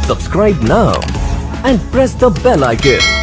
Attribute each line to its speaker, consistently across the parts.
Speaker 1: Subscribe now and press the bell icon.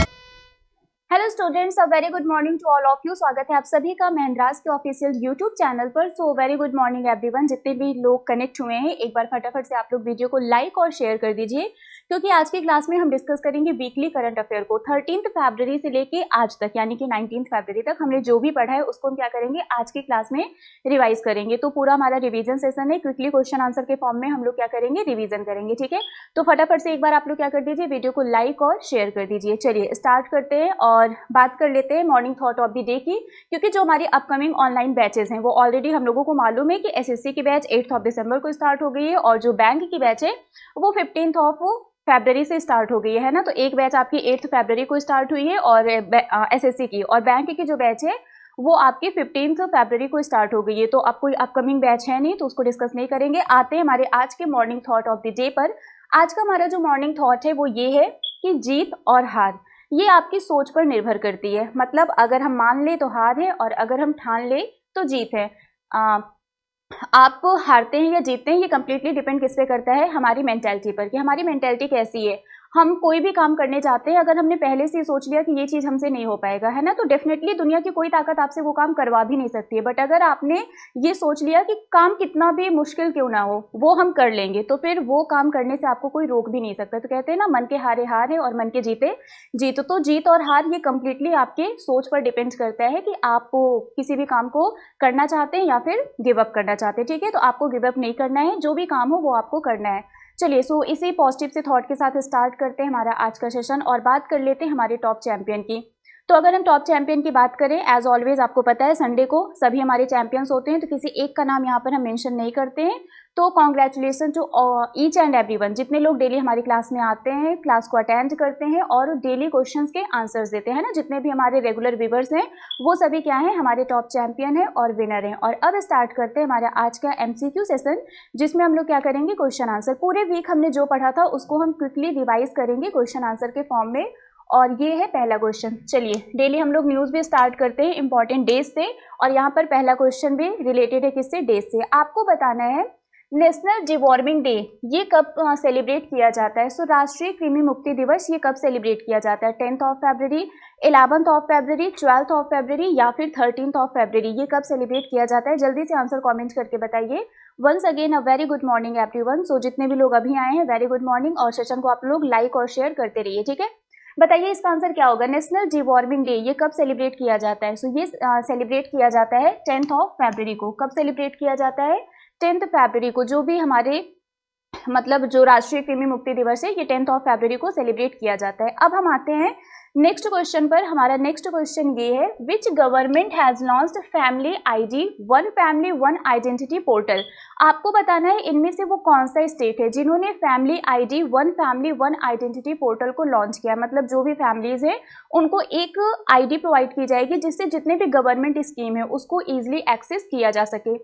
Speaker 2: Hello students, a very good morning to all of you. स्वागत है आप सभी का महेंद्रास के ऑफिशियल यूट्यूब चैनल पर। So very good morning everyone. जितने भी लोग कनेक्ट हुए हैं, एक बार फटाफट से आप लोग वीडियो को लाइक और शेयर कर दीजिए, क्योंकि आज की क्लास में हम डिस्कस करेंगे वीकली करंट अफेयर को। 13 फरवरी से लेके आज तक, यानी कि 19 फरवरी तक हमने जो भी पढ़ा है उसको हम क्या करेंगे, आज की क्लास में रिवाइज करेंगे। तो पूरा हमारा रिवीजन सेशन है, क्विकली क्वेश्चन आंसर के फॉर्म में हम लोग क्या करेंगे, रिवीजन करेंगे। ठीक है, तो फटाफट से एक बार आप लोग क्या कर दीजिए, वीडियो को लाइक और शेयर कर दीजिए। चलिए स्टार्ट करते हैं और बात कर लेते हैं morning thought of the day की, क्योंकि जो हमारी अपकमिंग ऑनलाइन बैचेस हैं वो ऑलरेडी हम लोगों को मालूम है कि एसएससी की बैच 8 दिसंबर को स्टार्ट हो गई है और जो बैंक की बैच है वो 15 फरवरी से स्टार्ट हो गई है ना। तो एक बैच आपकी 8 फरवरी को स्टार्ट हुई है और एसएससी की, और बैंक की जो बैच है वो आपकी 15 फरवरी को स्टार्ट हो गई है। तो अब कोई अपकमिंग बैच है नहीं, तो उसको डिस्कस नहीं करेंगे। आते हैं हमारे आज के morning thought of the day पर। आज का हमारा जो मॉर्निंग थॉट है वो ये है कि जीत और हार ये आपकी सोच पर निर्भर करती है। मतलब अगर हम मान ले तो हार है, और अगर हम ठान ले तो जीत है। आप हारते हैं या जीतते हैं ये कंप्लीटली डिपेंड किस पे करता है, हमारी मेंटालिटी पर, कि हमारी मेंटालिटी कैसी है। हम कोई भी काम करने जाते हैं, अगर हमने पहले से सोच लिया कि ये चीज़ हमसे नहीं हो पाएगा, है ना, तो डेफिनेटली दुनिया की कोई ताकत आपसे वो काम करवा भी नहीं सकती है। बट अगर आपने ये सोच लिया कि काम कितना भी मुश्किल क्यों ना हो वो हम कर लेंगे, तो फिर वो काम करने से आपको कोई रोक भी नहीं सकता। तो कहते हैं ना, मन के हारे हार है और मन के जीते जीत। तो जीत और हार ये कंप्लीटली आपके सोच पर डिपेंड करता है कि आप किसी भी काम को करना चाहते हैं या फिर गिव अप करना चाहते हैं। ठीक है, तो आपको गिव अप नहीं करना है, जो भी काम हो वो आपको करना है। चलिए, सो इसी पॉजिटिव से थॉट के साथ स्टार्ट करते हैं हमारा आज का सेशन और बात कर लेते हैं हमारे टॉप चैंपियन की। तो अगर हम टॉप चैंपियन की बात करें, एज ऑलवेज आपको पता है संडे को सभी हमारे चैंपियंस होते हैं, तो किसी एक का नाम यहाँ पर हम मेंशन नहीं करते हैं। तो congratulation to each and everyone, जितने लोग डेली हमारी क्लास में आते हैं, क्लास को अटेंड करते हैं और डेली क्वेश्चंस के आंसर्स देते हैं ना, जितने भी हमारे रेगुलर व्यूअर्स हैं वो सभी क्या हैं, हमारे टॉप चैंपियन हैं और विनर हैं। और अब स्टार्ट करते हैं हमारा आज का एमसीक्यू सेशन, जिसमें हम लोग क्या करेंगे, क्वेश्चन आंसर। पूरे वीक हमने जो पढ़ा था उसको हम क्विकली रिवाइज करेंगे क्वेश्चन आंसर के फॉर्म में। और ये है पहला क्वेश्चन। चलिए, डेली हम लोग न्यूज़ भी स्टार्ट करते हैं इंपॉर्टेंट डेज से, और यहाँ पर पहला क्वेश्चन भी रिलेटेड है किससे, डेज से। आपको बताना है नेशनल डिवॉर्मिंग डे ये कब सेलिब्रेट किया जाता है। सो राष्ट्रीय कृमि मुक्ति दिवस ये कब सेलिब्रेट किया जाता है, 10 फरवरी, 11 फरवरी, 12 फरवरी या फिर 13 फरवरी, ये कब सेलिब्रेट किया जाता है। जल्दी से आंसर कमेंट करके बताइए। Once again a very good morning everyone. So जितने भी लोग अभी आए हैं, वेरी गुड मॉर्निंग, और सेशन को आप लोग लाइक और शेयर करते रहिए। ठीक है, बताइए इसका आंसर क्या होगा। नेशनल डिवॉर्मिंग डे ये कब सेलिब्रेट किया जाता है। सो ये सेलिब्रेट किया जाता है 10 फरवरी को। कब सेलिब्रेट किया जाता है, 10 फरवरी को। जो भी हमारे मतलब जो राष्ट्रीय कृमि मुक्ति दिवस है ये 10 फरवरी को सेलिब्रेट किया जाता है। अब हम आते हैं नेक्स्ट क्वेश्चन पर। हमारा नेक्स्ट क्वेश्चन ये है, which government has launched family ID one family one identity portal. आपको बताना है इनमें से वो कौन सा स्टेट है जिन्होंने family ID one family one identity portal को लॉन्च किया। मतलब जो भी फैमिलीज है उनको एक आईडी प्रोवाइड की जाएगी जिससे जितने भी गवर्नमेंट स्कीम है उसको ईजिली एक्सेस किया जा सके।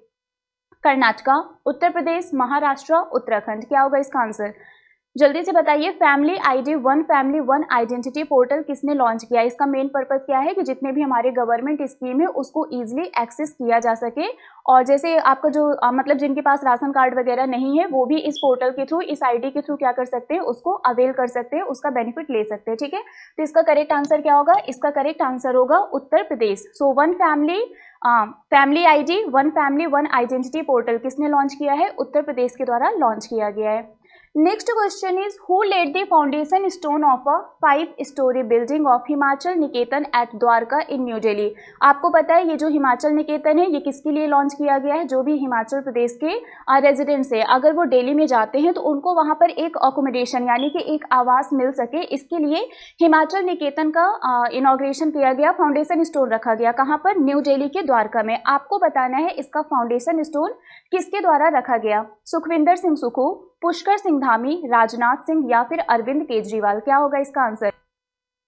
Speaker 2: कर्नाटका, उत्तर प्रदेश, महाराष्ट्र, उत्तराखंड, क्या होगा इसका आंसर, जल्दी से बताइए। Family family one identity portal किसने लॉन्च किया। इसका मेन पर्पस क्या है कि जितने भी हमारे गवर्नमेंट स्कीम है उसको इजीली एक्सेस किया जा सके, और जैसे आपका जो मतलब जिनके पास राशन कार्ड वगैरह नहीं है वो भी इस पोर्टल के थ्रू, इस आईडी के थ्रू क्या कर सकते हैं, उसको अवेल कर सकते हैं, उसका बेनिफिट ले सकते हैं। ठीक है, तो इसका करेक्ट आंसर क्या होगा, इसका करेक्ट आंसर होगा Uttar Pradesh. So family ID one family one identity portal किसने लॉन्च किया है, उत्तर प्रदेश के द्वारा लॉन्च किया गया है। Next question is, who laid the foundation stone of a 5 storey building of Himachal Niketan at Dwarka in New Delhi. आपको पता है ये जो हिमाचल निकेतन है ये किसके लिए लॉन्च किया गया है, जो भी हिमाचल प्रदेश के रेजिडेंट्स है अगर वो दिल्ली में जाते हैं तो उनको वहाँ पर एक अकोमोडेशन यानी कि एक आवास मिल सके, इसके लिए हिमाचल निकेतन का इनॉग्रेशन किया गया, फाउंडेशन स्टोन रखा गया। कहाँ पर, न्यू दिल्ली के द्वारका में। आपको बताना है इसका फाउंडेशन स्टोन किसके द्वारा रखा गया, सुखविंदर सिंह सुक्खू, पुष्कर सिंह धामी, राजनाथ सिंह या फिर अरविंद केजरीवाल, क्या होगा इसका आंसर।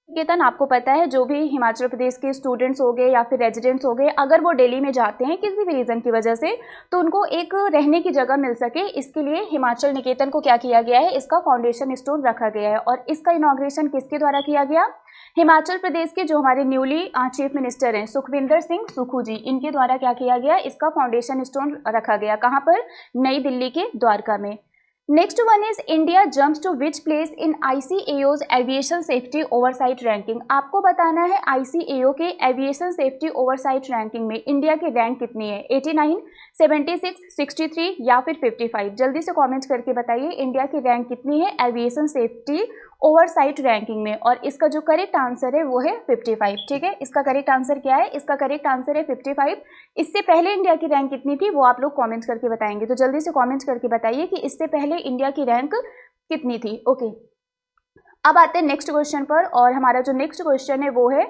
Speaker 2: निकेतन आपको पता है जो भी हिमाचल प्रदेश के स्टूडेंट्स हो गए या फिर रेजिडेंट्स हो गए, अगर वो दिल्ली में जाते हैं किसी भी रीज़न की वजह से तो उनको एक रहने की जगह मिल सके, इसके लिए हिमाचल निकेतन को क्या किया गया है, इसका फाउंडेशन स्टोन रखा गया है। और इसका इनॉग्रेशन किसके द्वारा किया गया, हिमाचल प्रदेश के जो हमारे न्यूली चीफ मिनिस्टर हैं सुखविंदर सिंह सुक्खू जी, इनके द्वारा क्या किया गया, इसका फाउंडेशन स्टोन रखा गया। कहाँ पर, नई दिल्ली के द्वारका में। Next one is India jumps to which place in ICAO's aviation safety oversight ranking. आपको बताना है ICAO के एविएशन सेफ्टी ओवरसाइट रैंकिंग में इंडिया की रैंक कितनी है, 89, 76, 63 या फिर 55। जल्दी से कमेंट्स करके बताइए इंडिया की रैंक कितनी है एविएशन सेफ्टी ओवरसाइट रैंकिंग में, और इसका जो करेक्ट आंसर है वो है 55। ठीक है, इसका करेक्ट आंसर क्या है, इसका करेक्ट आंसर है 55। इससे पहले इंडिया की रैंक कितनी थी वो आप लोग कमेंट्स करके बताएंगे, तो जल्दी से कमेंट्स करके बताइए कि इससे पहले इंडिया की रैंक कितनी थी। ओके, अब आते हैं नेक्स्ट क्वेश्चन पर, और हमारा जो नेक्स्ट क्वेश्चन है वो है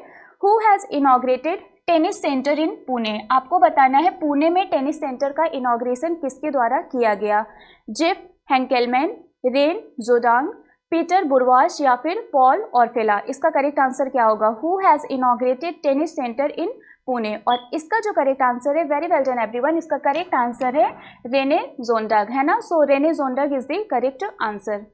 Speaker 2: who has inaugurated tennis centre in Pune. आपको बताना है पुणे में टेनिस सेंटर का इनॉग्रेशन किसके द्वारा किया गया, Jeff Henkelman, Rene Jondag, Peter Burwash या फिर पॉल ऑर्फेला। इसका करेक्ट आंसर क्या होगा, who has inaugurated tennis centre in Pune, और इसका जो करेक्ट आंसर है, वेरी वेल डन एवरीवन, इसका करेक्ट आंसर है रेने जोंडाग, है ना। So Rene Jondag is the correct answer.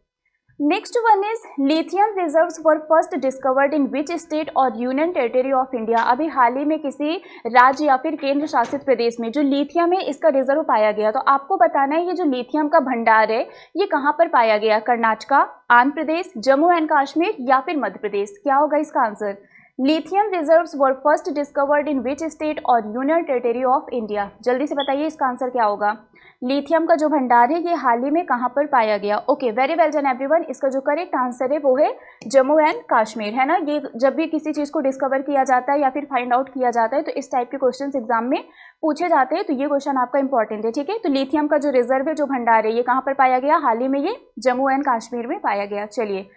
Speaker 2: Next one is lithium reserves were first discovered in which state और union territory of India. अभी हाल ही में किसी राज्य या फिर केंद्र शासित प्रदेश में जो लिथियम है इसका रिजर्व पाया गया, तो आपको बताना है ये जो लिथियम का भंडार है ये कहाँ पर पाया गया, कर्नाटका, आंध्र प्रदेश, जम्मू एंड कश्मीर या फिर मध्य प्रदेश। क्या होगा इसका answer, lithium reserves were first discovered in which state और यूनियन टेरिटरी ऑफ इंडिया। जल्दी से बताइए इसका आंसर क्या होगा, लिथियम का जो भंडार है ये हाल ही में कहाँ पर पाया गया। Okay, very well done everyone, इसका जो करेक्ट आंसर है वो है जम्मू एंड कश्मीर, है ना। ये जब भी किसी चीज़ को डिस्कवर किया जाता है या फिर फाइंड आउट किया जाता है तो इस टाइप के क्वेश्चंस एग्जाम में पूछे जाते हैं, तो ये क्वेश्चन आपका इंपॉर्टेंट है। ठीक है, तो लिथियम का जो रिजर्व है, जो भंडार है, ये कहाँ पर पाया गया, हाल ही में ये जम्मू एंड कश्मीर में पाया गया। चलिए,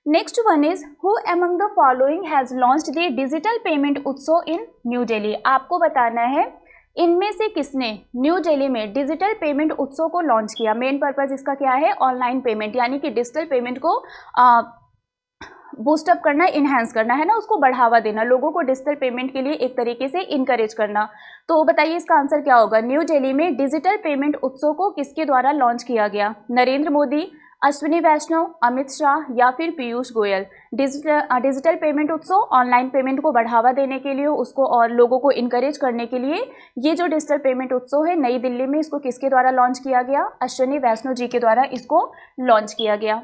Speaker 2: next one is who among the following has launched the digital payment उत्सव इन न्यू दिल्ली। आपको बताना है इनमें से किसने न्यू दिल्ली में डिजिटल पेमेंट उत्सव को लॉन्च किया। मेन पर्पज इसका क्या है, ऑनलाइन पेमेंट, यानी कि डिजिटल पेमेंट को बूस्टअप करना, इन्हांस करना, है ना, उसको बढ़ावा देना, लोगों को डिजिटल पेमेंट के लिए एक तरीके से इनकरेज करना। तो बताइए इसका आंसर क्या होगा, न्यू दिल्ली में डिजिटल पेमेंट उत्सव को किसके द्वारा लॉन्च किया गया, नरेंद्र मोदी, अश्विनी वैष्णव, अमित शाह या फिर पीयूष गोयल। डिजिटल पेमेंट उत्सव ऑनलाइन पेमेंट को बढ़ावा देने के लिए, उसको और लोगों को इनकरेज करने के लिए ये जो डिजिटल पेमेंट उत्सव है नई दिल्ली में, इसको किसके द्वारा लॉन्च किया गया, अश्विनी वैष्णव जी के द्वारा इसको लॉन्च किया गया।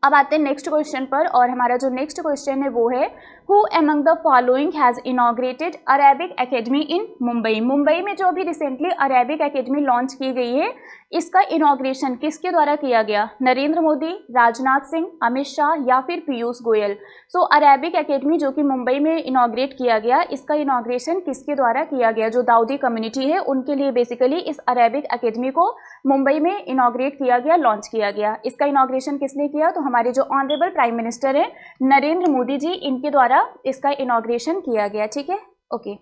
Speaker 2: अब आते हैं नेक्स्ट क्वेश्चन पर, और हमारा जो नेक्स्ट क्वेश्चन है वो है who among the following has inaugurated Arabic academy in Mumbai. Mumbai में जो अभी रिसेंटली अरेबिक एकेडमी लॉन्च की गई है, इसका इनॉग्रेशन किसके द्वारा किया गया, नरेंद्र मोदी, राजनाथ सिंह, अमित शाह या फिर पीयूष गोयल। सो अरेबिक एकेडमी जो कि मुंबई में इनॉग्रेट किया गया, इसका इनॉग्रेशन किसके द्वारा किया गया, जो दाऊदी कम्युनिटी है उनके लिए बेसिकली इस अरेबिक एकेडमी को मुंबई में इनॉग्रेट किया गया, लॉन्च किया गया। इसका इनॉग्रेशन किसने किया, तो हमारे जो ऑनरेबल प्राइम मिनिस्टर है नरेंद्र मोदी जी, इनके द्वारा इसका इनॉग्रेशन किया गया। ठीक है, okay.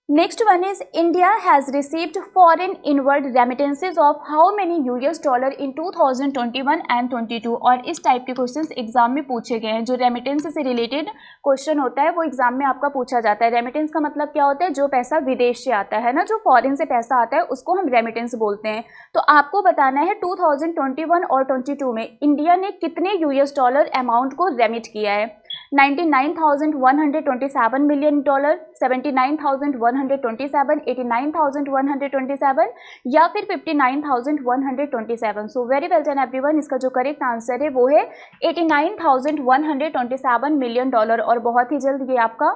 Speaker 2: Next one is India has received foreign inward remittances of how many US dollar in 2021 and 22। और इस टाइप के क्वेश्चंस एग्जाम में पूछे गए हैं। जो रेमिटेंस से रिलेटेड क्वेश्चन होता है वो एग्जाम में आपका पूछा जाता है। रेमिटेंस का मतलब क्या होता है, जो पैसा विदेश से आता है ना, जो फॉरेन से पैसा आता है उसको हम रेमिटेंस बोलते हैं। तो आपको बताना है 2021 और 22 में इंडिया ने कितने यूएस डॉलर अमाउंट को रेमिट किया है। 99,127 मिलियन डॉलर, 79,127, 89,127 या फिर 59,127। So very well done everyone, इसका जो करेक्ट आंसर है वो है 89,127 मिलियन डॉलर। और बहुत ही जल्द ये आपका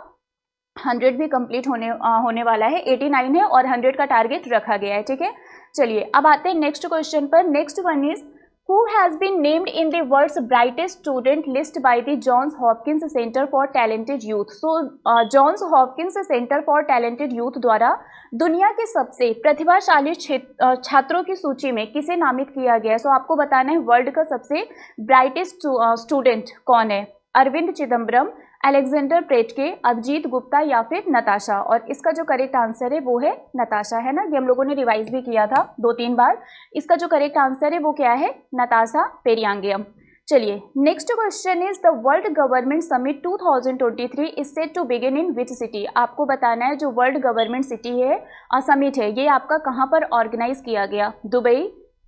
Speaker 2: 100 भी कंप्लीट होने वाला है। 89 है और 100 का टारगेट रखा गया है। ठीक है, चलिए अब आते हैं नेक्स्ट क्वेश्चन पर। Next one is Who has been named in the world's brightest student list by the Johns Hopkins Center for Talented Youth? So, Johns Hopkins Center for Talented Youth द्वारा दुनिया के सबसे प्रतिभाशाली छात्रों की सूची में किसे नामित किया गया है? सो आपको बताना है वर्ल्ड का सबसे ब्राइटेस्ट स्टूडेंट कौन है, अरविंद चिदम्बरम, अलेक्जेंडर प्रेटके, अभिजीत गुप्ता या फिर नताशा। और इसका जो करेक्ट आंसर है वो है नताशा, है ना। ये हम लोगों ने रिवाइज भी किया था 2-3 बार। इसका जो करेक्ट आंसर है वो क्या है, नताशा पेरियांगियम। चलिए next question is the world government summit 2023 is set to begin in which city. आपको बताना है जो वर्ल्ड गवर्नमेंट सिटी है समिट है ये आपका कहाँ पर ऑर्गेनाइज किया गया, दुबई,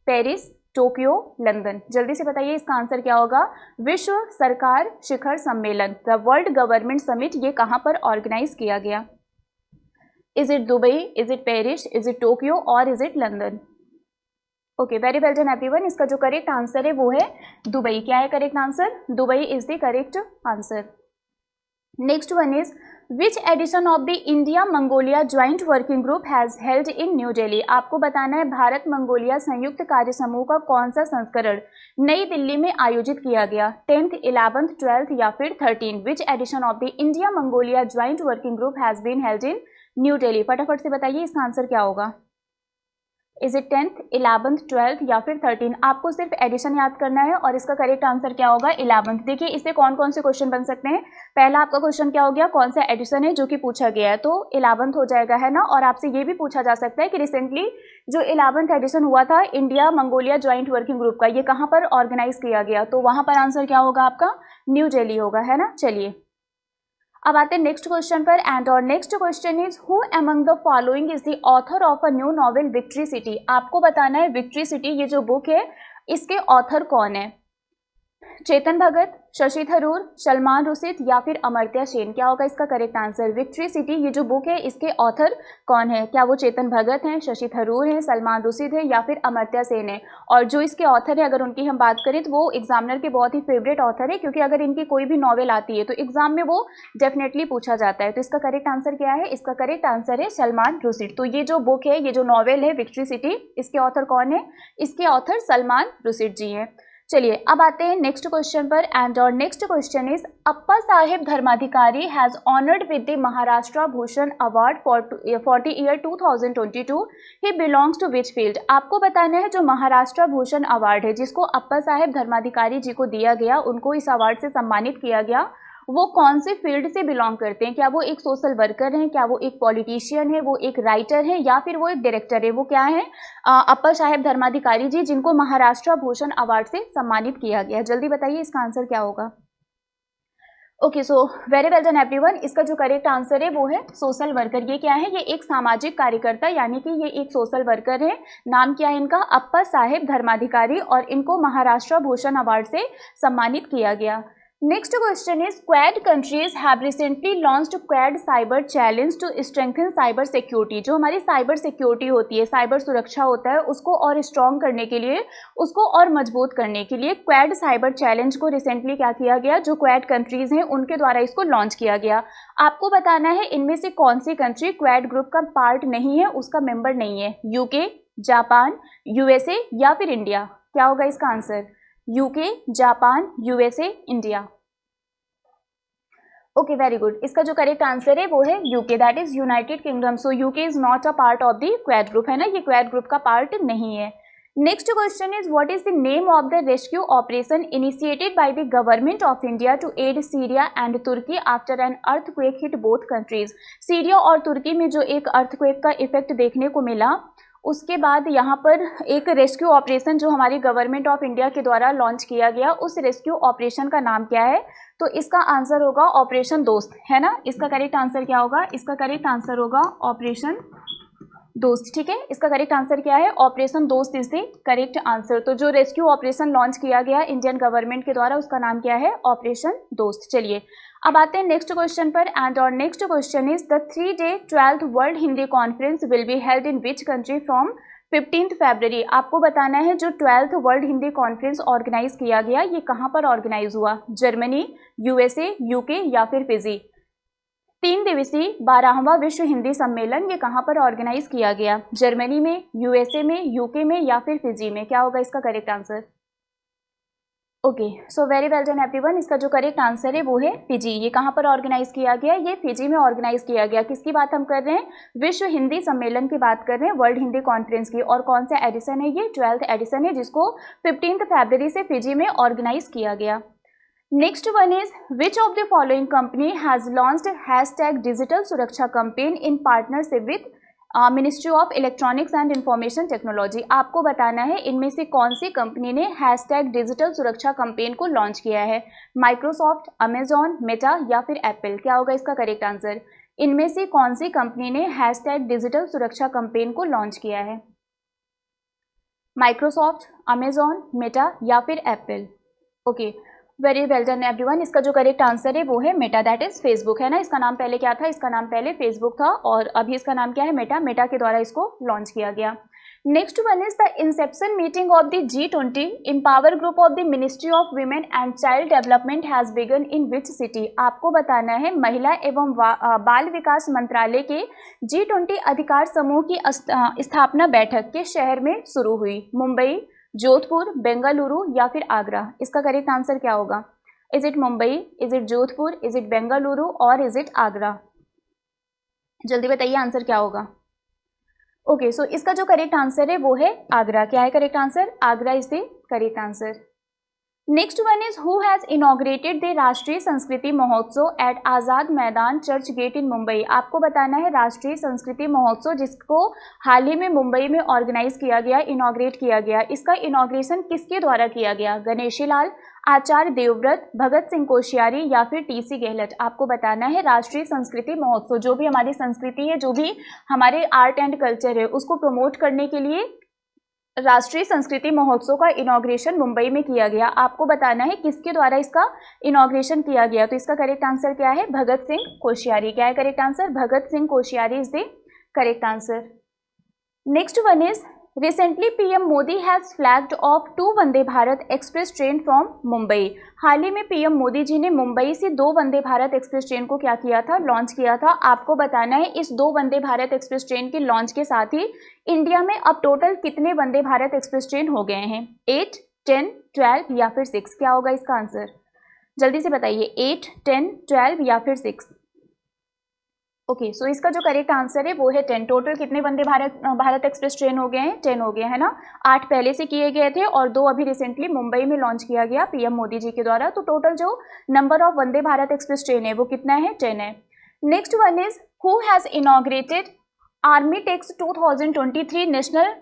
Speaker 2: पेरिस, टोक्यो, लंदन। जल्दी से बताइए इसका आंसर क्या होगा, विश्व सरकार शिखर सम्मेलन, द वर्ल्ड गवर्नमेंट समिट, ये कहाँ पर ऑर्गेनाइज किया गया। Is it Dubai, is it Paris, is it Tokyo और is it London. Okay, very well done everyone. इसका जो करेक्ट आंसर है वो है दुबई। क्या है correct answer? Dubai is the correct answer. Next one is which edition of the India Mongolia joint working group has held in New Delhi. आपको बताना है भारत मंगोलिया संयुक्त कार्य समूह का कौन सा संस्करण नई दिल्ली में आयोजित किया गया? 10th, 11th, 12th या फिर 13th? Which edition of the India Mongolia joint working group has been held in New Delhi? फटाफट से बताइए इसका आंसर क्या होगा। Is it 10th, 11th, 12th या फिर 13th? आपको सिर्फ एडिशन याद करना है और इसका करेक्ट आंसर क्या होगा? 11th। देखिए इससे कौन कौन से क्वेश्चन बन सकते हैं। पहला आपका क्वेश्चन क्या हो गया, कौन सा एडिशन है जो कि पूछा गया है, तो 11th हो जाएगा, है ना। और आपसे ये भी पूछा जा सकता है कि रिसेंटली जो 11th एडिशन हुआ था India Mongolia joint working group का, ये कहाँ पर ऑर्गेनाइज किया गया, तो वहाँ पर आंसर क्या होगा आपका? न्यू दिल्ली होगा, है ना। चलिए अब आते हैं नेक्स्ट क्वेश्चन पर। एंड और next question is who among the following is the author of a new novel victory city. आपको बताना है विक्ट्री सिटी ये जो बुक है इसके ऑथर कौन है? चेतन भगत, शशि थरूर, सलमान रुशिद या फिर अमर्त्य सेन? क्या होगा इसका करेक्ट आंसर? विक्ट्री सिटी ये जो बुक है इसके ऑथर कौन है? क्या वो चेतन भगत हैं, शशि थरूर हैं, सलमान रुशिद है या फिर अमर्त्य सेन है? और जो इसके ऑथर है अगर उनकी हम बात करें तो वो एग्जामिनर के बहुत ही फेवरेट ऑथर है, क्योंकि अगर इनकी कोई भी नॉवेल आती है तो एग्जाम में वो डेफिनेटली पूछा जाता है। तो इसका करेक्ट आंसर क्या है? इसका करेक्ट आंसर है सलमान रुशिद। तो ये जो बुक है, ये जो नॉवेल है विक्ट्री सिटी, इसके ऑथर कौन है? इसके ऑथर सलमान रुशिद जी हैं। चलिए अब आते हैं नेक्स्ट क्वेश्चन पर। एंड और next question is Appa Saheb Dharmadhikari has honoured with the Maharashtra Bhushan award for the year 2022। He belongs to which field? आपको बताना है जो महाराष्ट्र भूषण अवार्ड है जिसको अप्पा साहेब धर्माधिकारी जी को दिया गया, उनको इस अवार्ड से सम्मानित किया गया, वो कौन से फील्ड से बिलोंग करते हैं? क्या वो एक सोशल वर्कर हैं, क्या वो एक पॉलिटिशियन है, वो एक राइटर है या फिर वो एक डायरेक्टर है? वो क्या है? अप्पा साहेब धर्माधिकारी जी, जिनको महाराष्ट्र भूषण अवार्ड से सम्मानित किया गया। जल्दी बताइए इसका आंसर क्या होगा। Okay, so very well done everyone. इसका जो करेक्ट आंसर है वो है सोशल वर्कर। ये क्या है? ये एक सामाजिक कार्यकर्ता, यानी कि ये एक सोशल वर्कर है। नाम क्या है इनका? अप्पा साहेब धर्माधिकारी, और इनको महाराष्ट्र भूषण अवार्ड से सम्मानित किया गया। Next question is quad countries have recently launched quad cyber challenge to strengthen cyber security. जो हमारी साइबर सिक्योरिटी होती है, साइबर सुरक्षा होता है, उसको और स्ट्रॉन्ग करने के लिए, उसको और मजबूत करने के लिए क्वाड साइबर चैलेंज को रिसेंटली क्या किया गया? जो क्वाड कंट्रीज हैं उनके द्वारा इसको लॉन्च किया गया। आपको बताना है इनमें से कौन सी कंट्री क्वाड ग्रुप का पार्ट नहीं है, उसका मेंबर नहीं है? यूके, जापान, यूएसए या फिर इंडिया? क्या होगा इसका answer? UK, Japan, USA, India. Okay, very good. इसका जो करेक्ट आंसर है वो है UK, that is United Kingdom. So UK is not a part of the quad group, है ना, ये क्वाड ग्रुप का पार्ट नहीं है। Next question is what is the name of the rescue operation initiated by the government of India to aid Syria and Turkey after an earthquake hit both countries. Syria और तुर्की में जो एक earthquake का effect देखने को मिला, उसके बाद यहाँ पर एक रेस्क्यू ऑपरेशन जो हमारी गवर्नमेंट ऑफ इंडिया के द्वारा लॉन्च किया गया, उस रेस्क्यू ऑपरेशन का नाम क्या है? तो इसका आंसर होगा ऑपरेशन दोस्त, है ना। इसका करेक्ट आंसर क्या होगा? इसका करेक्ट आंसर होगा ऑपरेशन दोस्त। ठीक है, इसका करेक्ट आंसर क्या है? ऑपरेशन दोस्त इज द करेक्ट आंसर। तो जो रेस्क्यू ऑपरेशन लॉन्च किया गया इंडियन गवर्नमेंट के द्वारा, उसका नाम क्या है? ऑपरेशन दोस्त। चलिए अब आते हैं नेक्स्ट क्वेश्चन पर। एंड और next question is the 3-day 12th world Hindi conference will be held in which country from 15th February। आपको बताना है जो 12th world Hindi conference organise किया गया, ये कहाँ पर ऑर्गेनाइज हुआ? जर्मनी, यूएसए, यूके या फिर फिजी? 3 दिवसीय 12वां विश्व हिंदी सम्मेलन ये कहाँ पर ऑर्गेनाइज किया गया? जर्मनी में, यूएसए में, यूके में या फिर फिजी में? क्या होगा इसका correct answer? Okay, so very well done everyone. इसका जो करेक्ट आंसर है वो है फिजी। ये कहाँ पर ऑर्गेनाइज किया गया? ये फिजी में ऑर्गेनाइज किया गया। किसकी बात हम कर रहे हैं? विश्व हिंदी सम्मेलन की बात कर रहे हैं, वर्ल्ड हिंदी कॉन्फ्रेंस की। और कौन सा एडिशन है ये? 12th एडिशन है, जिसको 15th फरवरी से फिजी में ऑर्गेनाइज किया गया। Next one is which of the following company has launched hashtag digital Suraksha campaign in partnership with ministry of electronics and information technology. आपको बताना है इनमें से कौन सी कंपनी ने हैशटैग डिजिटल सुरक्षा कैंपेन को लॉन्च किया है? माइक्रोसॉफ्ट, अमेजॉन, मेटा या फिर एप्पल? क्या होगा इसका करेक्ट आंसर? इनमें से कौन सी कंपनी ने हैशटैग डिजिटल सुरक्षा कैंपेन को लॉन्च किया है? माइक्रोसॉफ्ट, अमेजॉन, मेटा या फिर Apple? Okay, very well done everyone. इसका जो करेक्ट आंसर है वो है मेटा, दैट इज फेसबुक, है ना। इसका नाम पहले क्या था? इसका नाम पहले फेसबुक था और अभी इसका नाम क्या है? मेटा। मेटा के द्वारा इसको लॉन्च किया गया। Next one is the Inception meeting of the G20 empower group of the ministry of women and child development has begin in which city. आपको बताना है महिला एवं बाल विकास मंत्रालय के G20 अधिकार समूह की स्थापना बैठक किस शहर में शुरू हुई? मुंबई, जोधपुर, बेंगलुरु या फिर आगरा? इसका करेक्ट आंसर क्या होगा? Is it Mumbai, is it Jodhpur, is it Bengaluru और इज इट आगरा? जल्दी बताइए आंसर क्या होगा। ओके, सो इसका जो करेक्ट आंसर है वो है आगरा। क्या है correct answer? Agra is the correct answer. Next one is who has inaugurated the राष्ट्रीय संस्कृति महोत्सव एट आज़ाद मैदान चर्च गेट इन मुंबई। आपको बताना है राष्ट्रीय संस्कृति महोत्सव जिसको हाल ही में मुंबई में ऑर्गेनाइज किया गया, इनॉग्रेट किया गया, इसका इनॉग्रेशन किसके द्वारा किया गया? गणेशी लाल, आचार्य देवव्रत, भगत सिंह कोश्यारी या फिर टीसी गहलोत? आपको बताना है राष्ट्रीय संस्कृति महोत्सव, जो भी हमारी संस्कृति है, जो भी हमारे आर्ट एंड कल्चर है, उसको प्रमोट करने के लिए राष्ट्रीय संस्कृति महोत्सव का इनॉग्रेशन मुंबई में किया गया। आपको बताना है किसके द्वारा इसका इनॉग्रेशन किया गया। तो इसका करेक्ट आंसर क्या है? भगत सिंह कोश्यारी। क्या है correct answer? Bhagat Singh Koshyari is the correct answer. Next one is recently PM Modi has flagged off 2 Vande Bharat express train from Mumbai. हाल ही में पीएम मोदी जी ने मुंबई से 2 वंदे भारत एक्सप्रेस ट्रेन को क्या किया था? लॉन्च किया था। आपको बताना है इस 2 वंदे भारत एक्सप्रेस ट्रेन के लॉन्च के साथ ही इंडिया में अब टोटल कितने वंदे भारत एक्सप्रेस ट्रेन हो गए हैं? 8, 10, 12 या फिर 6? क्या होगा इसका आंसर? जल्दी से बताइए। 8, 10, 12 या फिर 6? ओके, सो इसका जो करेक्ट आंसर है वो है 10। टोटल कितने वंदे भारत एक्सप्रेस ट्रेन हो गए हैं? 10 हो गए है ना। 8 पहले से किए गए थे और 2 अभी रिसेंटली मुंबई में लॉन्च किया गया पीएम मोदी जी के द्वारा। तो टोटल जो number of Vande Bharat express train है वो कितना है? 10 है। Next one is who has inaugurated army tex 2023 national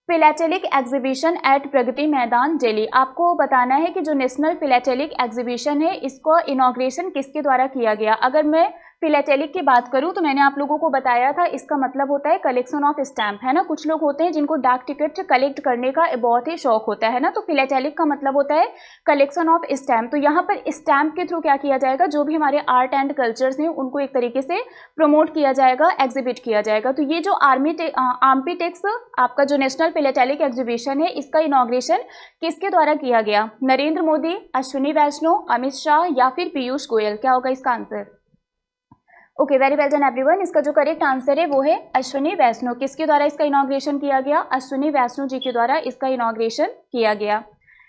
Speaker 2: philatelic exhibition at Pragati Maidan Delhi. आपको बताना है कि जो नेशनल फिलैटेलिक एग्जीबिशन है इसको इनॉग्रेशन किसके द्वारा किया गया। अगर मैं फिलैटेलिक की बात करूं तो मैंने आप लोगों को बताया था इसका मतलब होता है कलेक्शन ऑफ स्टैम्प, है ना। कुछ लोग होते हैं जिनको डाक टिकट कलेक्ट करने का बहुत ही शौक होता है ना, तो फिलैटेलिक का मतलब होता है कलेक्शन ऑफ स्टैम्प। तो यहाँ पर स्टैम्प के थ्रू क्या किया जाएगा? जो भी हमारे आर्ट एंड कल्चर्स हैं उनको एक तरीके से प्रमोट किया जाएगा, एग्जिबिट किया जाएगा। तो ये जो आर्मी टेक्स आपका जो नेशनल फिलैटेलिक एग्जीबिशन है इसका इनॉग्रेशन किसके द्वारा किया गया? नरेंद्र मोदी, अश्विनी वैष्णव, अमित शाह या फिर पीयूष गोयल? क्या होगा इसका answer? Okay, very well done everyone. इसका जो करेक्ट आंसर है वो है अश्विनी वैष्णव। किसके द्वारा इसका इनॉग्रेशन किया गया? अश्विनी वैष्णव जी के द्वारा इसका इनॉग्रेशन किया गया।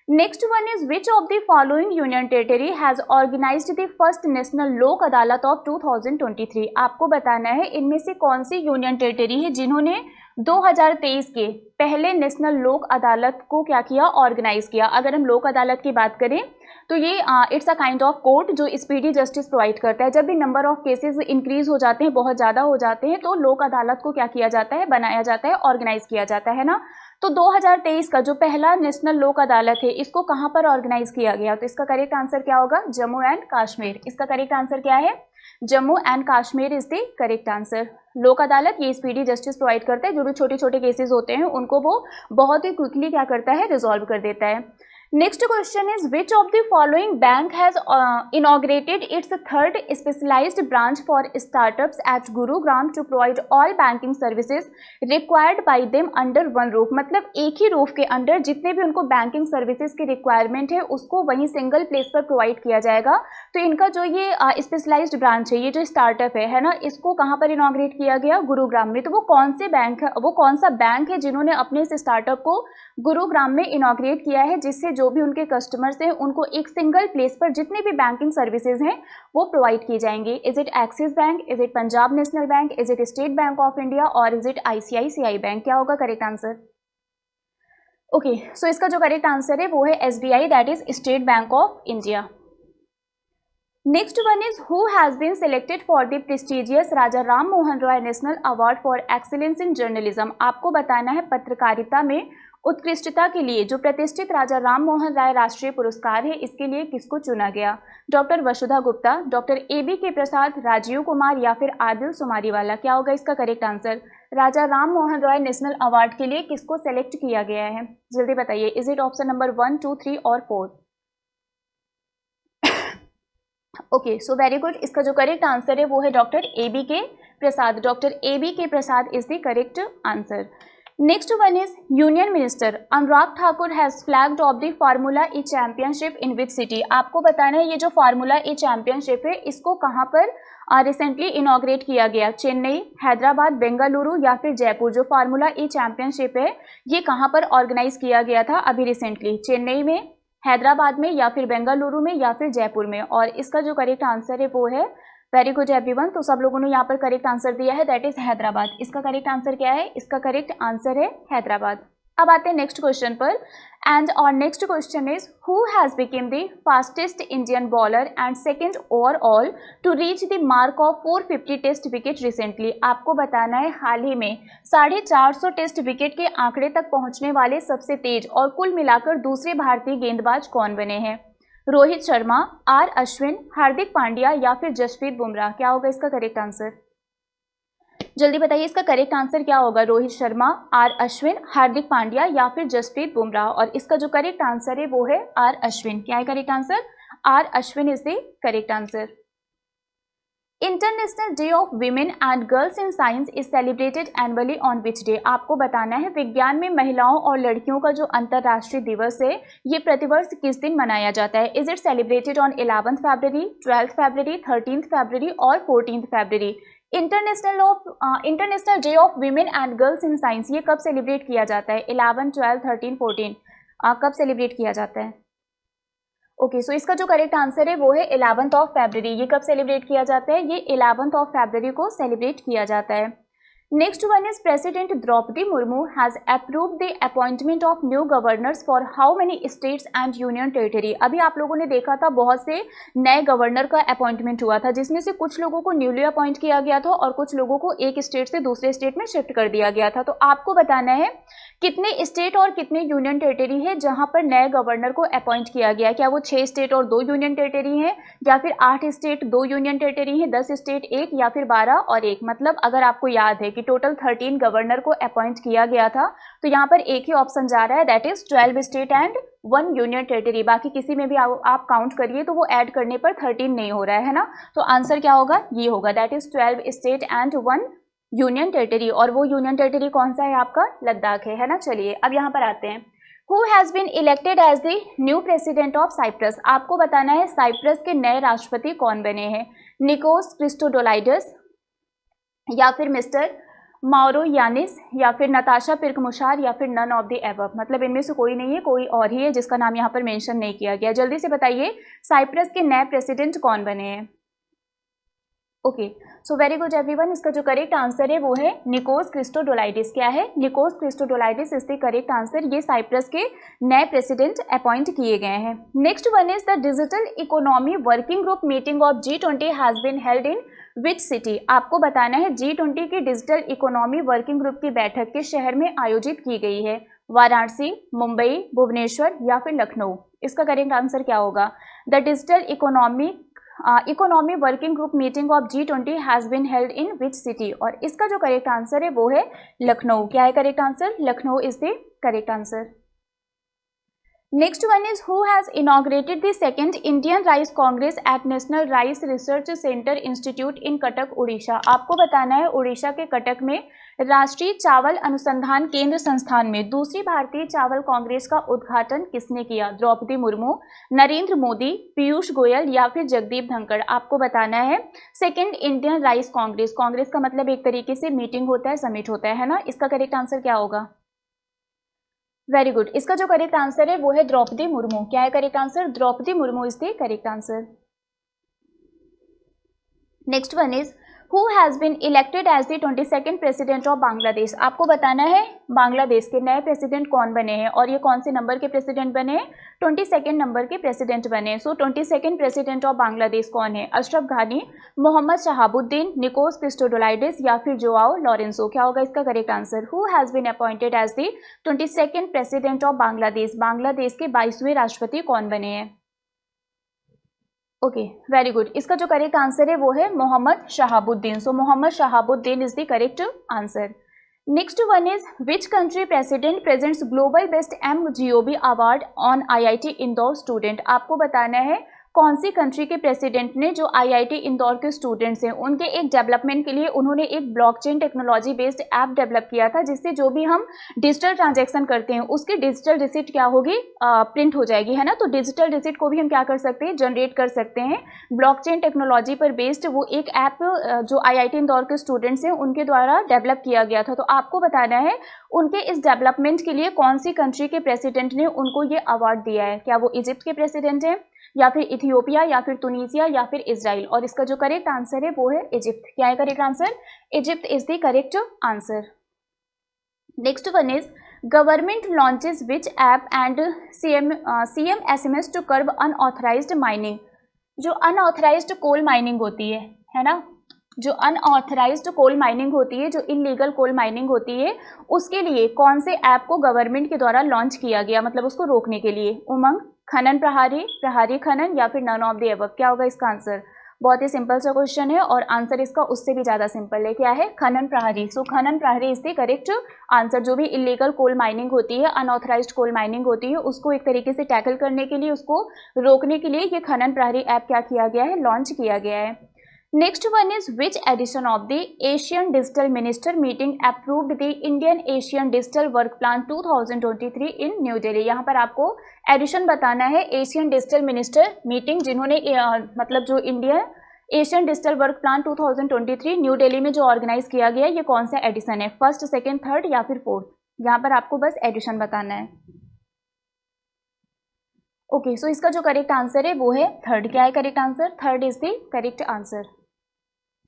Speaker 2: Next one is which of the following union territory has organised the first national Lok Adalat of 2023। आपको बताना है इनमें से कौन सी यूनियन टेरिटरी है जिन्होंने 2023 के पहले नेशनल लोक अदालत को क्या किया? ऑर्गेनाइज किया। अगर हम लोक अदालत की बात करें तो ये it's a kind of court जो स्पीडी जस्टिस प्रोवाइड करता है। जब भी नंबर ऑफ केसेस इंक्रीज हो जाते हैं, बहुत ज़्यादा हो जाते हैं, तो लोक अदालत को क्या किया जाता है? बनाया जाता है, ऑर्गेनाइज किया जाता है ना। तो 2023 का जो पहला नेशनल लोक अदालत है इसको कहाँ पर ऑर्गेनाइज किया गया? तो इसका करेक्ट आंसर क्या होगा? जम्मू एंड कश्मीर। इसका करेक्ट आंसर क्या है? Jammu and Kashmir is the correct answer. लोक अदालत ये स्पीडी जस्टिस प्रोवाइड करता है, जो भी छोटे छोटे केसेस होते हैं उनको वो बहुत ही क्विकली क्या करता है? रिजॉल्व कर देता है। Next question is which of the following bank has inaugurated its third specialised branch for startups at Gurugram to provide all banking services required by them under one roof. मतलब एक ही रूफ के under जितने भी उनको banking services की requirement है उसको वहीं सिंगल प्लेस पर प्रोवाइड किया जाएगा। तो इनका जो ये स्पेशलाइज्ड ब्रांच है, ये जो स्टार्टअप है ना, इसको कहाँ पर इनॉग्रेट किया गया? गुरुग्राम में। तो वो कौन से बैंक है, वो कौन सा बैंक है जिन्होंने अपने इस स्टार्टअप को गुरुग्राम में इनॉग्रेट किया है, जिससे जो भी उनके कस्टमर्स हैं उनको एक सिंगल प्लेस पर जितने भी बैंकिंग सर्विसेज हैं वो प्रोवाइड की जाएंगी। Is it axis bank, is it Punjab national bank, is it state Bank of India और इज इट ICICI बैंक? क्या होगा करेक्ट आंसर? ओके, सो इसका जो करेक्ट आंसर है वो है SBI, that is State Bank of India. Next one is who has been selected for the prestigious Raja Ram Mohan Roy national award for excellence in journalism. आपको बताना है पत्रकारिता में उत्कृष्टता के लिए जो प्रतिष्ठित राजा राम मोहन राय राष्ट्रीय पुरस्कार है इसके लिए किसको चुना गया? डॉक्टर वसुधा गुप्ता, डॉक्टर ABK प्रसाद, राजीव कुमार या फिर आदिल सुमारीवाला? क्या होगा इसका करेक्ट आंसर? राजा राम मोहन रॉय नेशनल अवार्ड के लिए किसको सेलेक्ट किया गया है? जल्दी बताइए। इज इट ऑप्शन नंबर 1, 2, 3 और 4? Okay, so very good. इसका जो करेक्ट आंसर है वो है doctor ABK Prasad. Doctor ABK Prasad is the correct answer. Next one is union minister Anurag Thakur has flagged of the formula E championship in which city. आपको बताना है ये जो फार्मूला ई चैंपियनशिप है इसको कहाँ पर रिसेंटली इनॉग्रेट किया गया, चेन्नई, हैदराबाद, बेंगलुरु या फिर जयपुर। जो फार्मूला ई चैंपियनशिप है ये कहाँ पर ऑर्गेनाइज किया गया था अभी रिसेंटली, चेन्नई में, हैदराबाद में या फिर बेंगलुरु में या फिर जयपुर में। और इसका जो करेक्ट आंसर है वो है, वेरी गुड एवरीवन, तो सब लोगों ने यहाँ पर करेक्ट आंसर दिया है, दैट इज हैदराबाद। इसका करेक्ट आंसर क्या है? इसका करेक्ट आंसर है हैदराबाद। अब आते हैं नेक्स्ट क्वेश्चन पर, एंड और next question is who has become the fastest Indian bowler and second overall to reach the mark of 450 test wicket recently. आपको बताना है हाल ही में 450 टेस्ट विकेट के आंकड़े तक पहुंचने वाले सबसे तेज और कुल मिलाकर दूसरे भारतीय गेंदबाज कौन बने हैं? रोहित शर्मा, आर अश्विन, हार्दिक पांड्या या फिर जसप्रीत बुमराह। क्या होगा इसका करेक्ट आंसर? जल्दी बताइए इसका करेक्ट आंसर क्या होगा? रोहित शर्मा, आर अश्विन, हार्दिक पांड्या या फिर जसप्रीत बुमराह। और इसका जो करेक्ट आंसर है वो है आर अश्विन। क्या है correct answer? R Ashwin is the correct answer. International day of women and girls in science is celebrated annually on which day. आपको बताना है विज्ञान में महिलाओं और लड़कियों का जो अंतर्राष्ट्रीय दिवस है ये प्रतिवर्ष किस दिन मनाया जाता है? Is it celebrated on 11th February, 12th February, 13th फरवरी और 14th February? International day of women and girls in science ये कब सेलिब्रेट किया जाता है? 11, 12, 13, 14 कब सेलिब्रेट किया जाता है? ओके, सो इसका जो करेक्ट आंसर है वो है 11th ऑफ फरवरी। ये कब सेलिब्रेट किया जाता है? ये 11th ऑफ फरवरी को सेलिब्रेट किया जाता है। Next one is president Droupadi Murmu has approved the appointment of new governors for how many states and union territory. अभी आप लोगों ने देखा था बहुत से नए गवर्नर का अपॉइंटमेंट हुआ था जिसमें से कुछ लोगों को न्यूली अपॉइंट किया गया था और कुछ लोगों को एक स्टेट से दूसरे स्टेट में शिफ्ट कर दिया गया था। तो आपको बताना है कितने स्टेट और कितने यूनियन टेरिटरी है जहां पर नए गवर्नर को अपॉइंट किया गया है? क्या वो 6 स्टेट और 2 यूनियन टेरिटरी है या फिर 8 स्टेट 2 यूनियन टेरिटरी है, 10 स्टेट 1 या फिर 12 और 1? मतलब अगर आपको याद है कि टोटल 13 गवर्नर को अपॉइंट किया गया था तो यहाँ पर एक ही ऑप्शन जा रहा है, that is 12 state and 1 union territory. बाकी किसी में भी आप काउंट करिए तो वो ऐड करने पर 13 नहीं हो रहा है ना। तो आंसर क्या होगा? ये होगा, that is 12 state and 1 union territory. और वो यूनियन टेरिटरी कौन सा है आपका? लद्दाख है ना। चलिए अब यहाँ पर आते हैं, who has been elected as the new president of Cyprus. आपको बताना है साइप्रस के नए राष्ट्रपति कौन बने हैं? निकोस क्रिस्टोडोलाइडस या फिर मिस्टर माउरो यानिस या फिर नताशा पिर्कमुशार या फिर नन ऑफ द एबव। मतलब इनमें से कोई नहीं है, कोई और ही है जिसका नाम यहाँ पर मेंशन नहीं किया गया। जल्दी से बताइए साइप्रस के नए प्रेसिडेंट कौन बने हैं? Okay, so very good everyone, इसका जो करेक्ट आंसर है वो है निकोस क्रिस्टोडोलाइडिस। क्या है? Nikos Christodoulides is the correct answer. ये साइप्रस के नए प्रेसिडेंट अपॉइंट किए गए हैं। Next one is the digital economy working group meeting of G20 has been held in which city. आपको बताना है G20 की डिजिटल इकोनॉमी वर्किंग ग्रुप की बैठक किस शहर में आयोजित की गई है? वाराणसी, मुंबई, भुवनेश्वर या फिर लखनऊ। इसका करेक्ट आंसर क्या होगा? The digital economy working group meeting of G20 has been held in which city. और इसका जो करेक्ट आंसर है वो है लखनऊ। क्या है correct answer? Lucknow is the correct answer. Next one is who has inaugurated the second Indian rice congress at national rice research centre institute in Cuttack, Orissa. आपको बताना है उड़ीसा के कटक में राष्ट्रीय चावल अनुसंधान केंद्र संस्थान में दूसरी भारतीय चावल कांग्रेस का उद्घाटन किसने किया? द्रौपदी मुर्मू, नरेंद्र मोदी, पीयूष गोयल या फिर जगदीप धनखड़। आपको बताना है second Indian rice Congress. Congress का मतलब एक तरीके से मीटिंग होता है, समिट होता है ना। इसका करेक्ट आंसर क्या होगा? वेरी गुड, इसका जो करेक्ट आंसर है वो है द्रौपदी मुर्मू। क्या है correct answer? Droupadi Murmu is the correct answer. Next one is who has been elected as the 22nd president of Bangladesh. आपको बताना है बांग्लादेश के नए प्रेसिडेंट कौन बने हैं और ये कौन से नंबर के प्रेसिडेंट बने हैं? 22nd नंबर के प्रेसिडेंट बने। सो 22nd प्रेसिडेंट ऑफ बांग्लादेश कौन है? अशरफ घानी, मोहम्मद शहाबुद्दीन, निकोस क्रिस्टोडोलाइडिस या फिर जोआओ लॉरेंसो। क्या होगा इसका correct answer? Who has been appointed as the 22nd president of Bangladesh. Bangladesh के 22वें राष्ट्रपति कौन बने हैं? ओके, वेरी गुड, इसका जो करेक्ट आंसर है वो है Mohammad Shahabuddin. So Mohammad Shahabuddin is the correct answer. Next one is which country president presents global best MGOB award on IIT Indore student. आपको बताना है कौन सी कंट्री के प्रेसिडेंट ने जो आईआईटी इंदौर के स्टूडेंट्स हैं उनके एक डेवलपमेंट के लिए उन्होंने एक blockchain technology based app develop किया था, जिससे जो भी हम डिजिटल ट्रांजैक्शन करते हैं उसकी डिजिटल रिसिप्ट क्या होगी, प्रिंट हो जाएगी, है ना। तो डिजिटल रिसिप्ट को भी हम क्या कर सकते हैं, जनरेट कर सकते हैं। ब्लॉकचेन टेक्नोलॉजी पर बेस्ड वो एक ऐप जो आईआईटी इंदौर के स्टूडेंट्स हैं उनके द्वारा डेवलप किया गया था। तो आपको बताना है उनके इस डेवलपमेंट के लिए कौन सी कंट्री के प्रेसिडेंट ने उनको ये अवार्ड दिया है। क्या वो इजिप्ट के प्रेसिडेंट हैं, या फिर इथियोपिया, या फिर तुनीसिया, या फिर इजराइल। और इसका जो करेक्ट आंसर है वो है इजिप्ट। क्या है correct answer, Egypt is the correct answer. Next one is government launches which app and CM SMS to curb unauthorised mining. जो अनऑथराइज्ड कोल माइनिंग होती है ना, जो अनऑथराइज्ड कोल माइनिंग होती है, जो इलीगल कोल माइनिंग होती है, उसके लिए कौन से ऐप को गवर्नमेंट के द्वारा लॉन्च किया गया, मतलब उसको रोकने के लिए। उमंग, खनन प्रहारी, प्रहारी खनन, या फिर नन ऑफ द अबव। क्या होगा इसका आंसर। बहुत ही सिंपल सा क्वेश्चन है और आंसर इसका उससे भी ज़्यादा सिंपल है। क्या है, खनन प्रहारी। सो खनन प्रहारी इज द करेक्ट आंसर। जो भी इलीगल कोल माइनिंग होती है, अनऑथराइज्ड कोल माइनिंग होती है, उसको एक तरीके से टैकल करने के लिए, उसको रोकने के लिए ये खनन प्रहारी ऐप क्या किया गया है, लॉन्च किया गया है। Next one is which edition of the Asian digital minister meeting approved the Indian Asian digital work plan 2023 इन न्यू दिल्ली। यहाँ पर आपको एडिशन बताना है एशियन डिजिटल मिनिस्टर मीटिंग जिन्होंने मतलब जो India Asian digital work plan 2023 new Delhi में जो ऑर्गेनाइज किया गया, ये कौन सा एडिशन है, फर्स्ट, सेकेंड, थर्ड या फिर फोर्थ। यहाँ पर आपको बस एडिशन बताना है। ओके, सो इसका जो करेक्ट आंसर है वो है थर्ड। क्या है correct answer, third is the correct answer.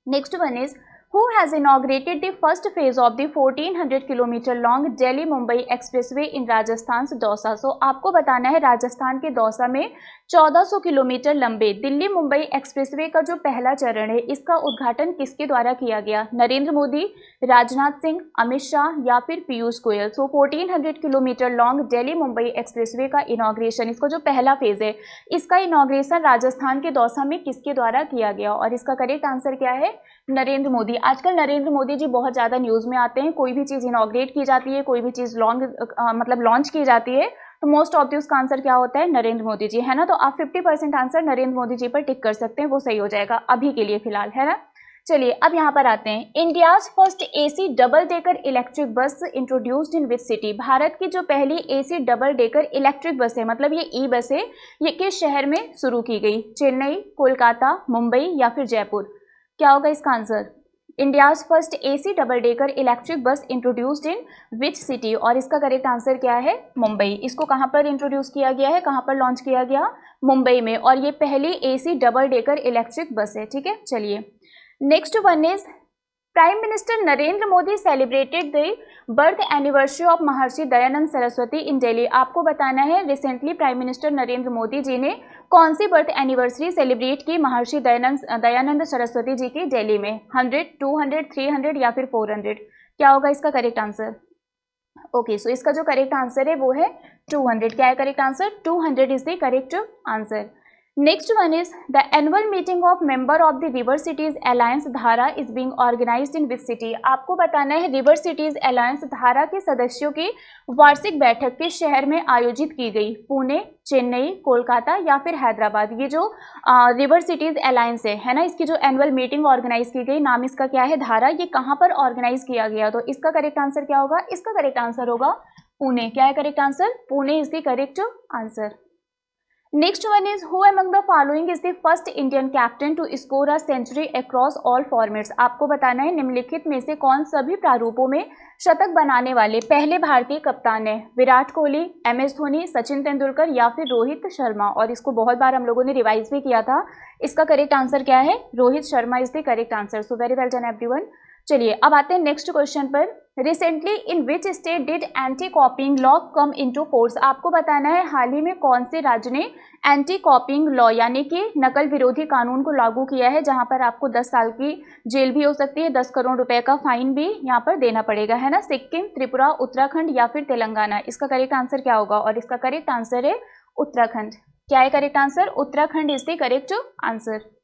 Speaker 2: Next one is who has inaugurated the first phase of the 1400 kilometre long Delhi Mumbai expressway in Rajasthan Dausa. सो आपको बताना है राजस्थान के दौसा में 1400 किलोमीटर लंबे दिल्ली मुंबई एक्सप्रेसवे का जो पहला चरण है, इसका उद्घाटन किसके द्वारा किया गया, नरेंद्र मोदी, राजनाथ सिंह, अमित शाह या फिर पीयूष गोयल। सो 1400 kilometre long Delhi Mumbai expressway का इनॉग्रेशन, इसका जो पहला फेज है, इसका इनॉग्रेशन राजस्थान के दौसा में किसके द्वारा किया गया, और इसका करेक्ट आंसर क्या है, नरेंद्र मोदी। आजकल नरेंद्र मोदी जी बहुत ज़्यादा न्यूज़ में आते हैं, कोई भी चीज़ इनॉग्रेट की जाती है, कोई भी चीज़ मतलब लॉन्च की जाती है, तो मोस्ट ऑफ द उसका आंसर क्या होता है, नरेंद्र मोदी जी, है ना। तो आप 50% आंसर नरेंद्र मोदी जी पर टिक कर सकते हैं, वो सही हो जाएगा अभी के लिए फिलहाल, है ना। चलिए अब यहाँ पर आते हैं, India's first AC double decker electric bus introduced in which city. Bharat की जो पहली AC double decker electric bus है, मतलब ये ई बस है, ये किस शहर में शुरू की गई, चेन्नई, कोलकाता, मुंबई या फिर जयपुर। क्या होगा इसका answer, India's first AC double decker electric bus introduced in which city, और इसका करेक्ट आंसर क्या है, मुंबई। इसको कहाँ पर इंट्रोड्यूस किया गया है, कहाँ पर लॉन्च किया गया, मुंबई में, और ये पहली AC double decker electric bus है, ठीक है। चलिए next one is prime minister Narendra Modi celebrated the birth anniversary of Maharshi Dayanand Saraswati in Delhi. आपको बताना है recently prime minister Narendra Modi ji ने कौन सी बर्थ एनिवर्सरी सेलिब्रेट की महर्षि दयानंद सरस्वती जी की दिल्ली में, 100, 200, 300 या फिर 400। क्या होगा इसका करेक्ट आंसर। ओके, सो इसका जो करेक्ट आंसर है वो है 200। क्या है correct answer, 200 is the correct answer. Next one is the annual meeting of member of the river cities alliance Dhara is being organised in which city. आपको बताना है रिवर सिटीज अलायंस धारा के सदस्यों की वार्षिक बैठक किस शहर में आयोजित की गई, पुणे, चेन्नई, कोलकाता या फिर हैदराबाद। ये जो रिवर सिटीज अलायंस है ना, इसकी जो एनुअल मीटिंग ऑर्गेनाइज की गई, नाम इसका क्या है, धारा, ये कहाँ पर ऑर्गेनाइज किया गया, तो इसका करेक्ट आंसर क्या होगा, इसका करेक्ट आंसर होगा पुणे। क्या है correct answer, Pune is the correct answer. Next one is who among the following is the first Indian captain to score a century across all formats. आपको बताना है निम्नलिखित में से कौन सभी प्रारूपों में शतक बनाने वाले पहले भारतीय कप्तान है, विराट कोहली, MS धोनी, सचिन तेंदुलकर या फिर रोहित शर्मा। और इसको बहुत बार हम लोगों ने रिवाइज भी किया था, इसका करेक्ट आंसर क्या है, Rohit Sharma is the correct answer. So very well done everyone. चलिए अब आते हैं नेक्स्ट क्वेश्चन पर। Recently in which state did anti कॉपिंग law come into force. आपको बताना है हाल ही में कौन से राज्य ने एंटी कॉपिंग लॉ यानी कि नकल विरोधी कानून को लागू किया है, जहां पर आपको 10 साल की जेल भी हो सकती है, 10 करोड़ रुपए का फाइन भी यहाँ पर देना पड़ेगा, है ना। सिक्किम, त्रिपुरा, उत्तराखंड या फिर तेलंगाना। इसका करेक्ट आंसर क्या होगा, और इसका करेक्ट आंसर है उत्तराखंड। क्या है correct answer, Uttarakhand is the correct answer.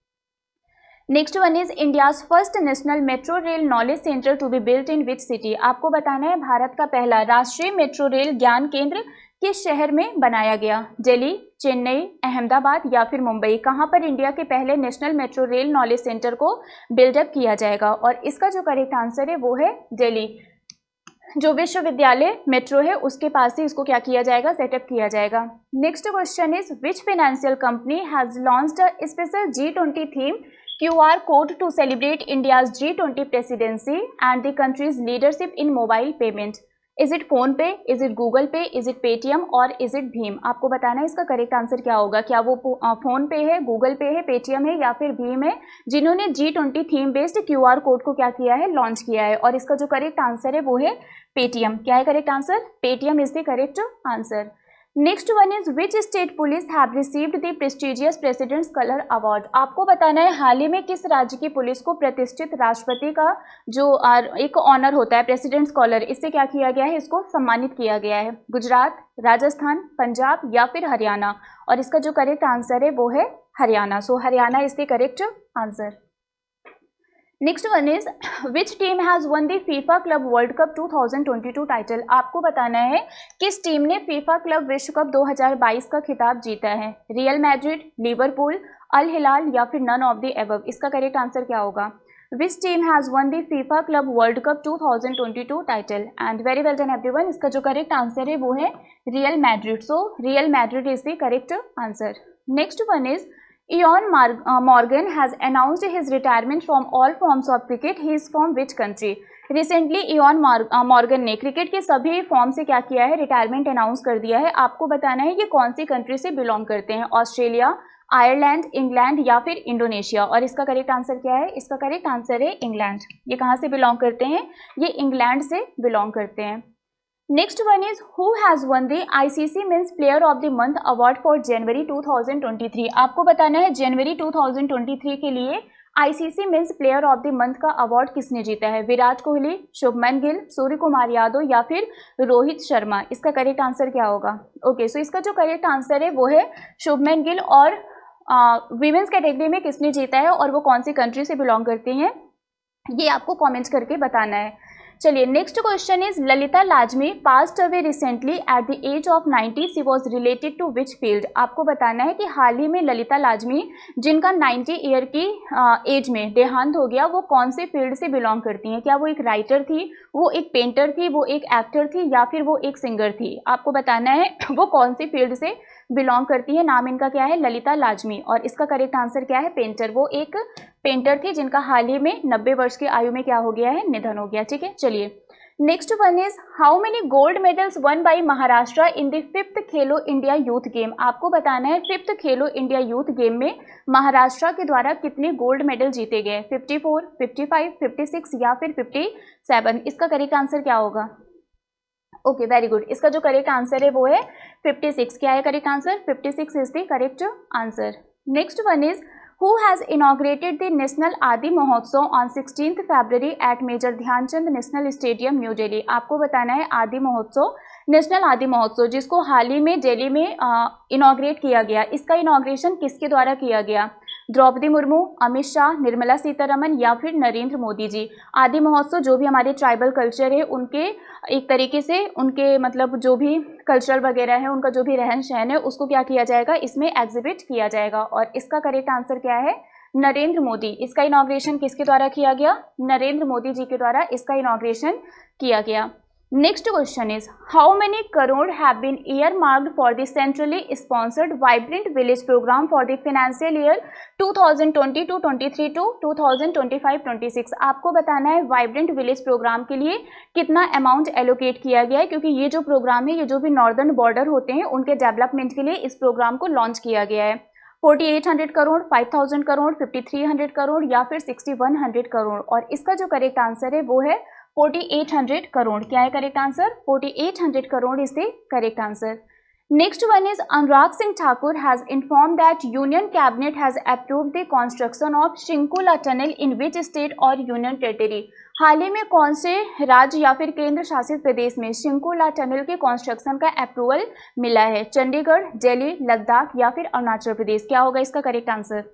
Speaker 2: Next one is India's first national metro rail knowledge centre to be built in which city. आपको बताना है भारत का पहला राष्ट्रीय मेट्रो रेल ज्ञान केंद्र किस शहर में बनाया गया? दिल्ली, चेन्नई, अहमदाबाद या फिर मुंबई? कहाँ पर इंडिया के पहले national metro rail knowledge centre को बिल्डअप किया जाएगा? और इसका जो करेक्ट आंसर है वो है दिल्ली। जो विश्वविद्यालय मेट्रो है उसके पास ही इसको क्या किया जाएगा? सेटअप किया जाएगा। Next question is which financial company has launched a special G20 theme QR code to celebrate India's G20 presidency and the country's leadership in mobile payment? Is it phone पे, is it Google पे, is it Paytm और is it Bhim? आपको बताना है इसका correct answer क्या होगा। क्या वो फोन पे है, गूगल पे है, पेटीएम है या फिर भीम है जिन्होंने G20 theme based QR code को क्या किया है? लॉन्च किया है। और इसका जो करेक्ट आंसर है वो है पेटीएम। क्या है correct answer? Paytm is the correct answer. Next one is which state police have received the prestigious president's colour award? आपको बताना है हाल ही में किस राज्य की पुलिस को प्रतिष्ठित राष्ट्रपति का जो एक ऑनर होता है प्रेसिडेंट्स कॉलर, इससे क्या किया गया है? इसको सम्मानित किया गया है। गुजरात, राजस्थान, पंजाब या फिर हरियाणा? और इसका जो करेक्ट आंसर है वो है Haryana. So Haryana is the correct answer. Next one is which team has won the FIFA club world cup 2022 title? आपको बताना है किस टीम ने फीफा क्लब विश्व कप 2022 का खिताब जीता है? रियल मैड्रिड, लिवरपूल, अल हिलाल या फिर नन ऑफ द एबव? इसका करेक्ट आंसर क्या होगा? विच team has won the FIFA club world cup 2022 title? And very well done everyone. इसका जो करेक्ट आंसर है वो है real Madrid. So real Madrid is the correct answer. Next one is Eoin Morgan has announced his retirement from all forms of cricket. He is from which country? Recently Eoin Morgan ने cricket के सभी form से क्या किया है? Retirement announce कर दिया है। आपको बताना है ये कौन सी कंट्री से बिलोंग करते हैं? ऑस्ट्रेलिया, आयरलैंड, इंग्लैंड या फिर इंडोनेशिया? और इसका करेक्ट आंसर क्या है? इसका करेक्ट आंसर है इंग्लैंड। ये कहाँ से बिलोंग करते हैं? ये इंग्लैंड से बिलोंग करते हैं। Next one is who has won the ICC men's player of the month award for January 2023? आपको बताना है जनवरी 2023 के लिए ICC men's player of the month का अवार्ड किसने जीता है? विराट कोहली, शुभमन गिल, सूर्य कुमार यादव या फिर रोहित शर्मा? इसका करेक्ट आंसर क्या होगा? ओके, सो इसका जो करेक्ट आंसर है वो है शुभमन गिल। और वीमेंस कैटेगरी में किसने जीता है और वो कौन सी कंट्री से बिलोंग करती हैं, ये आपको कॉमेंट्स करके बताना है। चलिए next question is Lalita Lajmi passed away recently at the age of 90। She was related to which field? आपको बताना है कि हाल ही में ललिता लाजमी जिनका 90 ईयर की एज में देहांत हो गया वो कौन से फील्ड से बिलोंग करती हैं? क्या वो एक राइटर थी, वो एक पेंटर थी, वो एक एक्टर थी या फिर वो एक सिंगर थी? आपको बताना है वो कौन सी फील्ड से बिलोंग करती है। नाम इनका क्या है? ललिता लाजमी। और इसका करेक्ट आंसर क्या है? पेंटर। वो एक पेंटर थी जिनका हाल ही में 90 वर्ष की आयु में क्या हो गया है? निधन हो गया। ठीक है, चलिए next one is how many gold medals one by Maharashtra in the 5th Khelo India youth game? आपको बताना है 5th खेलो इंडिया यूथ गेम में महाराष्ट्र के द्वारा कितने गोल्ड मेडल जीते गए? 54, 55, 56 या फिर 57? इसका करेक्ट आंसर क्या होगा? Okay, very good. इसका जो करेक्ट आंसर है वो है 56। क्या है correct answer? 56 is the correct answer. Next one is who has inaugurated the national Aadi Mahotsav on 16th February at major Dhyanchand national stadium New Delhi? आपको बताना है आदि महोत्सव, नेशनल आदि महोत्सव जिसको हाल ही में दिल्ली में इनॉग्रेट किया गया, इसका इनॉग्रेशन किसके द्वारा किया गया? द्रौपदी मुर्मू, अमित शाह, निर्मला सीतारमन या फिर नरेंद्र मोदी जी? आदि महोत्सव जो भी हमारे ट्राइबल कल्चर है उनके एक तरीके से उनके मतलब जो भी कल्चर वगैरह है उनका जो भी रहन सहन है उसको क्या किया जाएगा? इसमें एग्जिबिट किया जाएगा। और इसका करेक्ट आंसर क्या है? नरेंद्र मोदी। इसका इनॉग्रेशन किसके द्वारा किया गया? नरेंद्र मोदी जी के द्वारा इसका इनॉग्रेशन किया गया। Next question is how many crore have been earmarked for the centrally sponsored vibrant village programme for the financial year 2022-23 to 2025-26? आपको बताना है वाइब्रेंट विलेज प्रोग्राम के लिए कितना अमाउंट एलोकेट किया गया है, क्योंकि ये जो प्रोग्राम है ये जो भी नॉर्दर्न बॉर्डर होते हैं उनके डेवलपमेंट के लिए इस प्रोग्राम को लॉन्च किया गया है। 4800 करोड़, 5000 करोड़, 5300 करोड़ या फिर 6100 करोड़? और इसका जो करेक्ट आंसर है वो है 4800 करोड़। क्या है correct answer? 4800 crore is the correct answer. Next one is Anurag Singh Thakur has inform that union cabinet has approved the construction of Shinkula tunnel in which state और यूनियन टेरिटरी? हाल ही में कौन से राज्य या फिर केंद्र शासित प्रदेश में शिंकुला टनल के कंस्ट्रक्शन का अप्रूवल मिला है? चंडीगढ़, दिल्ली, लद्दाख या फिर अरुणाचल प्रदेश? क्या होगा इसका करेक्ट आंसर?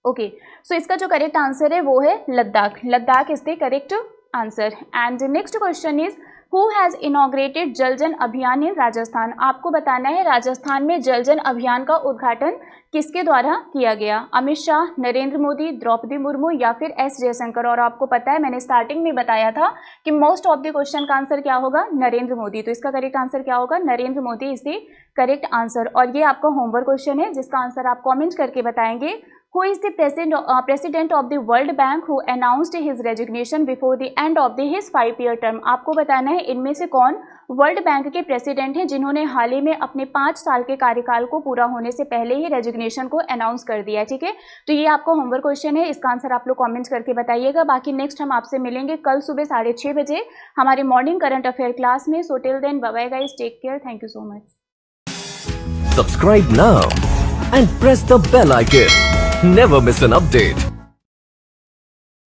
Speaker 2: ओके, सो इसका जो करेक्ट आंसर है वो है Ladakh. Ladakh is the correct answer. And next question is who has inaugurated जल जन अभियान इन राजस्थान। आपको बताना है राजस्थान में जल जन अभियान का उद्घाटन किसके द्वारा किया गया। अमित शाह, नरेंद्र मोदी, द्रौपदी मुर्मू या फिर एस जयशंकर। और आपको पता है मैंने स्टार्टिंग में बताया था कि मोस्ट ऑफ द क्वेश्चन का आंसर क्या होगा, नरेंद्र मोदी। तो इसका करेक्ट आंसर क्या होगा, Narendra Modi is the correct answer. और ये आपका होमवर्क क्वेश्चन है जिसका आंसर आप कॉमेंट करके बताएंगे। Who is the president of the World Bank who announced his resignation before the end of his 5-year term। आपको बताना है इनमें से कौन वर्ल्ड बैंक के प्रेसिडेंट हैं जिन्होंने हाल ही में अपने 5 साल के कार्यकाल को पूरा होने से पहले ही रेजिग्नेशन को अनाउंस कर दिया। ठीक है, तो ये आपका होमवर्क क्वेश्चन है, इसका आंसर आप लोग कमेंट्स करके बताइएगा। बाकी नेक्स्ट हम आपसे मिलेंगे कल सुबह 6:30 बजे हमारे मॉर्निंग करंट अफेयर क्लास में। So till then bye bye guys, take care, thank you so much.
Speaker 1: Subscribe now and press the bell icon. Never miss an update.